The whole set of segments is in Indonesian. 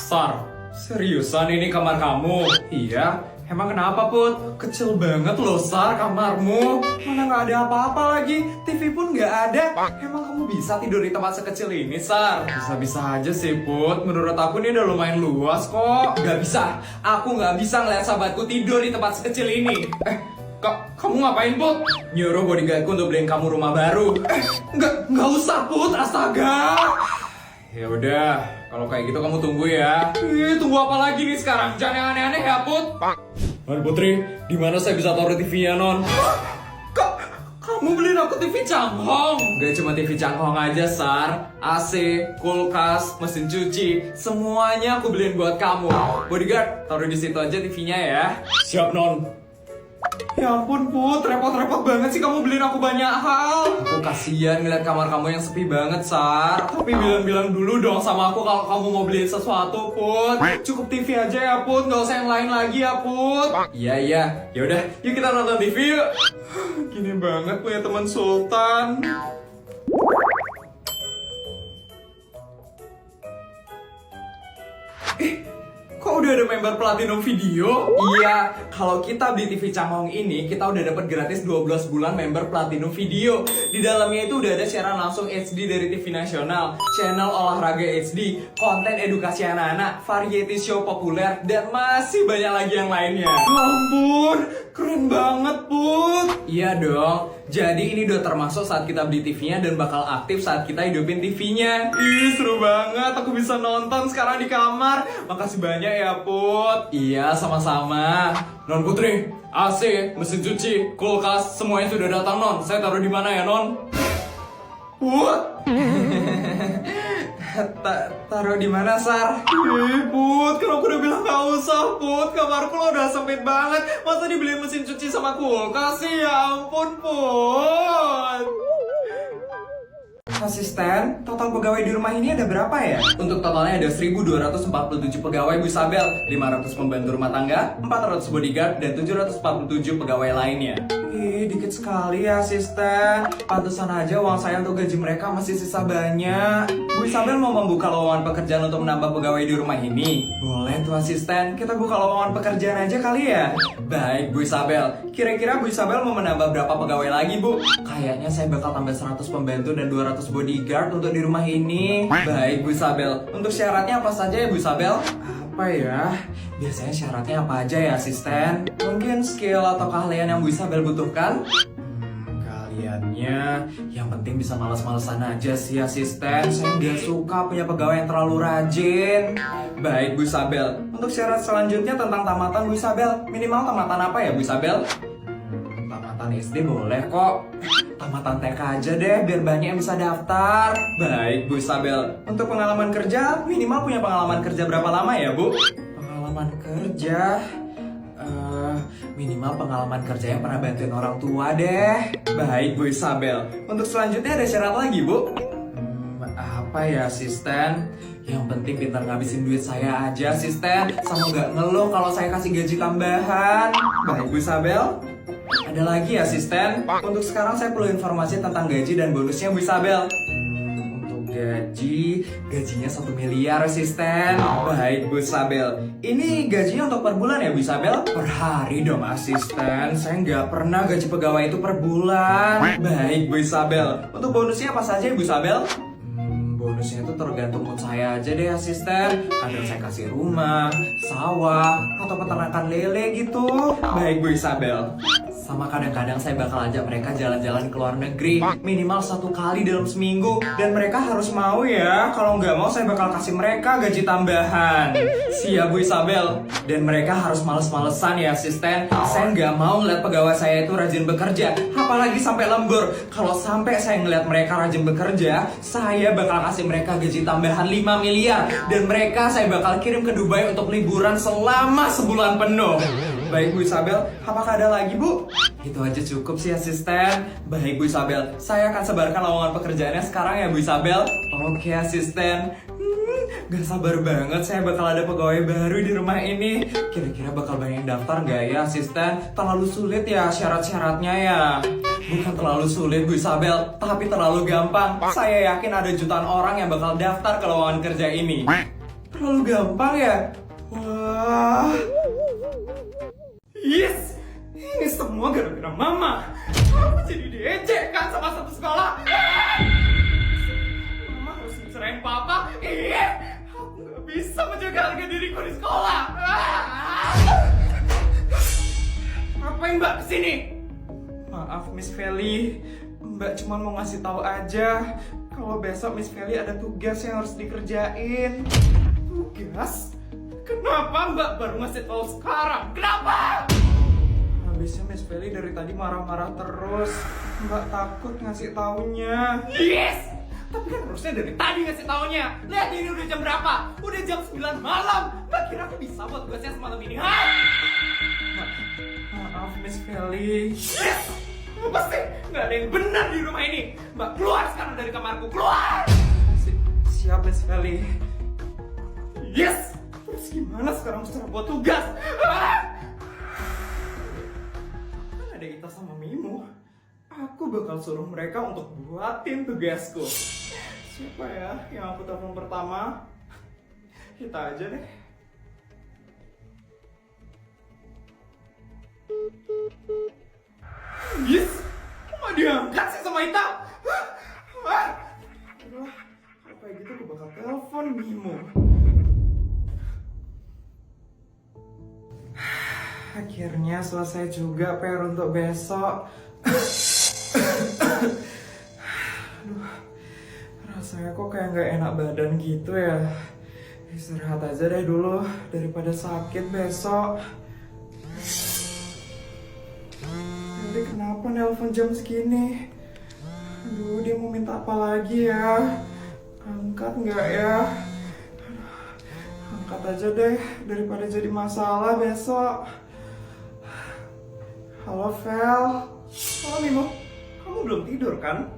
Sar, seriusan ini kamar kamu? Iya, emang kenapa Put? Kecil banget loh Sar kamarmu. Mana nggak ada apa-apa lagi, TV pun nggak ada. Emang kamu bisa tidur di tempat sekecil ini Sar? Bisa-bisa aja sih Put, menurut aku ini udah lumayan luas kok. Nggak bisa, aku nggak bisa ngeliat sahabatku tidur di tempat sekecil ini. Kamu ngapain Put? Nyuruh bodyguardku untuk beliin kamu rumah baru. Nggak usah Put, astaga. Ya udah, kalau kayak gitu kamu tunggu ya. Tunggu apa lagi nih sekarang? Jangan yang aneh-aneh ya, Put. Non Putri, di mana saya bisa taruh TV-nya, Non? Kamu beliin aku TV Changhong? Gak cuma TV Changhong aja, Sar. AC, kulkas, mesin cuci, semuanya aku beliin buat kamu. Bodyguard, taruh di situ aja TV-nya ya. Siap, Non. Ya ampun Put, repot-repot banget sih kamu beliin aku banyak hal. Aku kasihan ngeliat kamar kamu yang sepi banget, Sar. Tapi bilang-bilang dulu dong sama aku kalau kamu mau beliin sesuatu, Put. Cukup TV aja ya, Put. Gak usah yang lain lagi ya, Put. Iya. Yaudah, yuk kita nonton TV yuk. Gini banget punya teman Sultan. Kok udah ada member Platinum Video? Iya, kalau kita beli TV Changhong ini, kita udah dapat gratis 12 bulan member Platinum Video. Di dalamnya itu udah ada siaran langsung HD dari TV nasional, channel olahraga HD, konten edukasi anak-anak, variety show populer, dan masih banyak lagi yang lainnya. Ya ampun, keren banget, Put. Iya dong. Jadi ini udah termasuk saat kita beli TV-nya dan bakal aktif saat kita hidupin TV-nya. Ih, seru banget. Aku bisa nonton sekarang di kamar. Makasih banyak ya, Put. Iya, sama-sama. Non Putri, AC, mesin cuci, kulkas, semuanya sudah datang, Non. Saya taruh di mana ya, Non? Put. Taruh di mana, Sar? Put, kan aku udah bilang gak usah, Put. Kamarku lo udah sempit banget. Masa dibeliin mesin cuci sama kulkas sih? Ya ampun, Put. Asisten, total pegawai di rumah ini ada berapa ya? Untuk totalnya ada 1.247 pegawai Bu Isabel, 500 pembantu rumah tangga, 400 bodyguard, dan 747 pegawai lainnya. Ih, dikit sekali ya asisten. Pantesan aja uang saya untuk gaji mereka masih sisa banyak. Bu Isabel mau membuka lowongan pekerjaan untuk menambah pegawai di rumah ini? Boleh tuh asisten, kita buka lowongan pekerjaan aja kali ya? Baik Bu Isabel, kira-kira Bu Isabel mau menambah berapa pegawai lagi Bu? Kayaknya saya bakal tambah 100 pembantu dan 200 bodyguard untuk di rumah ini. Baik Bu Isabel, untuk syaratnya apa saja ya Bu Isabel? Apa ya? Biasanya syaratnya apa aja ya asisten? Mungkin skill atau keahlian yang Bu Isabel butuhkan? Keahliannya yang penting bisa malas-malesan aja sih asisten. Saya nggak suka punya pegawai yang terlalu rajin. Baik Bu Isabel, untuk syarat selanjutnya tentang tamatan Bu Isabel. Minimal tamatan apa ya Bu Isabel? Tamatan SD boleh kok. Tamatan TK aja deh, biar banyak yang bisa daftar. Baik Bu Isabel, untuk pengalaman kerja, minimal punya pengalaman kerja berapa lama ya Bu? Pengalaman kerja? Minimal pengalaman kerja yang pernah bantuin orang tua deh. Baik Bu Isabel, untuk selanjutnya ada syarat lagi Bu? Apa ya asisten? Yang penting pintar ngabisin duit saya aja asisten. Sama nggak ngeluh kalau saya kasih gaji tambahan. Baik Bu Isabel. Ada lagi asisten? Untuk sekarang saya perlu informasi tentang gaji dan bonusnya Bu Isabel. Untuk gajinya 1 miliar asisten. Baik Bu Isabel. Ini gajinya untuk per bulan ya Bu Isabel? Per hari dong asisten. Saya nggak pernah gaji pegawai itu per bulan. Baik Bu Isabel. Untuk bonusnya apa saja Bu Isabel? Bonusnya itu tergantung mood saya aja deh asisten. Kadang saya kasih rumah, sawah, atau peternakan lele gitu. Baik Bu Isabel. Sama kadang-kadang saya bakal ajak mereka jalan-jalan ke luar negeri. Minimal 1 kali dalam seminggu. Dan mereka harus mau ya. Kalau nggak mau saya bakal kasih mereka gaji tambahan. Siap Bu Isabel. Dan mereka harus males-malesan ya asisten. Saya nggak mau ngeliat pegawai saya itu rajin bekerja. Apalagi sampai lembur. Kalau sampai saya ngeliat mereka rajin bekerja, saya bakal kasih mereka gaji tambahan 5 miliar. Dan mereka saya bakal kirim ke Dubai untuk liburan selama sebulan penuh. Baik Bu Isabel, apakah ada lagi Bu? Itu aja cukup sih asisten. Baik Bu Isabel, saya akan sebarkan lowongan pekerjaannya sekarang ya Bu Isabel. Oke asisten. Gak sabar banget saya bakal ada pegawai baru di rumah ini. Kira-kira bakal banyak yang daftar gak ya asisten? Terlalu sulit ya syarat-syaratnya ya? Bukan terlalu sulit Bu Isabel, tapi terlalu gampang. Saya yakin ada jutaan orang yang bakal daftar ke lowongan kerja ini. Terlalu gampang ya? Wah. Yes! Ini semua gara-gara mama. Aku jadi diejekkan sama satu sekolah. Mama harus mencerain papa. Iya. Aku gak bisa menjaga harga diriku di sekolah. Ngapain Mbak kesini? Maaf Miss Feli, Mbak cuma mau ngasih tahu aja kalau besok Miss Feli ada tugas yang harus dikerjain. Tugas? Kenapa Mbak baru ngasih tahu sekarang? Kenapa? Habisnya Miss Feli dari tadi marah-marah terus. Mbak takut ngasih taunya. Yes! Tapi kan harusnya dari tadi ngasih taunya. Lihat ini udah jam berapa? Udah jam 9 malam. Mbak kira aku bisa buat tugasnya semalam ini, ha? Maaf Miss Feli. Yes! Apa sih? Nggak ada yang benar di rumah ini. Mbak keluar sekarang dari kamarku. Keluar! Siap Miss Feli. Yes! Terus gimana sekarang cara buat tugas? Kan ada Ita sama Mimo. Aku bakal suruh mereka untuk buatin tugasku. Siapa ya yang aku telepon pertama? Kita aja deh. Yes! Kok gak diangkat sih sama Ita? Aduh, kalau kayak gitu aku bakal telepon Mimo. Akhirnya selesai juga PR untuk besok. Aduh, rasanya kok kayak gak enak badan gitu ya. Istirahat aja deh dulu daripada sakit besok. Jadi kenapa nelpon jam segini? Aduh, dia mau minta apa lagi ya? Angkat nggak ya? Angkat aja deh daripada jadi masalah besok. Halo Vel. Halo Mimo. Kamu belum tidur kan?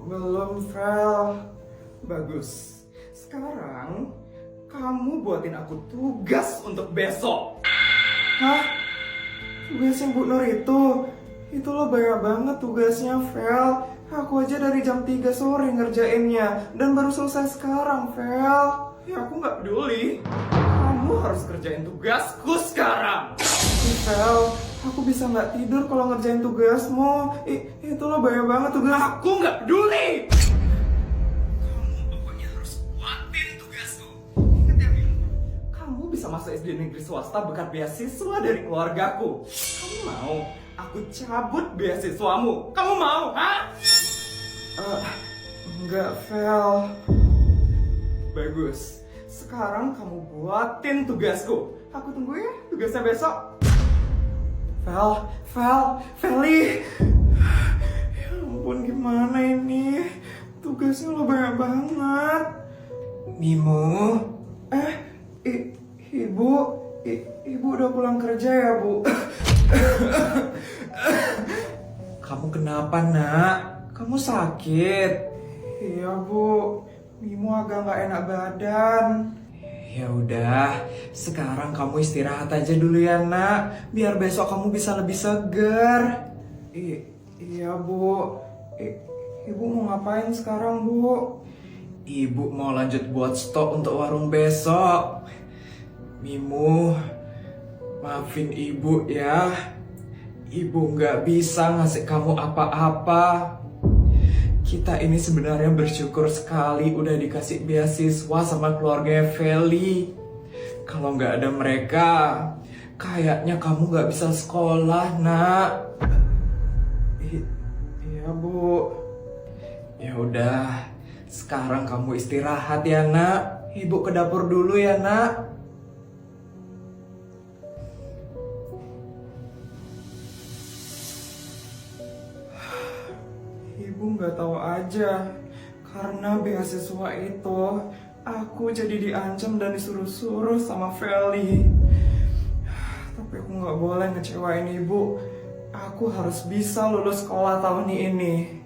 Belum Vel. Bagus. Sekarang kamu buatin aku tugas untuk besok. Hah? Tugas yang Bu Nur itu loh banyak banget tugasnya, Vel. Aku aja dari jam 3 sore ngerjainnya dan baru selesai sekarang, Vel. Ya aku nggak peduli. Kamu harus kerjain tugasku sekarang. Vel, aku bisa nggak tidur kalau ngerjain tugasmu. Itu loh banyak banget tugas. Aku nggak peduli. Kamu pokoknya harus buatin tugasku. Ingat ya, Mil. Kamu bisa masuk SD negeri swasta berkat beasiswa dari keluargaku. Kamu mau aku cabut beasiswamu? Kamu mau, ha? Enggak, Vel. Bagus. Sekarang kamu buatin tugasku. Aku tunggu ya tugasnya besok. Feli. Ya ampun, gimana ini? Tugasnya lo banyak banget. Mimo. Ibu udah pulang kerja ya, Bu? Kamu kenapa, Nak? Kamu sakit? Iya, Bu. Mimo agak nggak enak badan. Ya udah, sekarang kamu istirahat aja dulu ya, Nak. Biar besok kamu bisa lebih segar. Iya, Bu. Ibu mau ngapain sekarang, Bu? Ibu mau lanjut buat stok untuk warung besok. Mimo, maafin Ibu ya. Ibu nggak bisa ngasih kamu apa-apa. Kita ini sebenarnya bersyukur sekali udah dikasih beasiswa sama keluarga Feli. Kalau nggak ada mereka, kayaknya kamu nggak bisa sekolah, Nak. Iya, Bu. Ya udah, sekarang kamu istirahat ya, Nak. Ibu ke dapur dulu ya, Nak. Ibu nggak tahu aja, karena beasiswa itu aku jadi diancam dan disuruh-suruh sama Feli. Tapi aku nggak boleh ngecewain ibu. Aku harus bisa lulus sekolah tahun ini.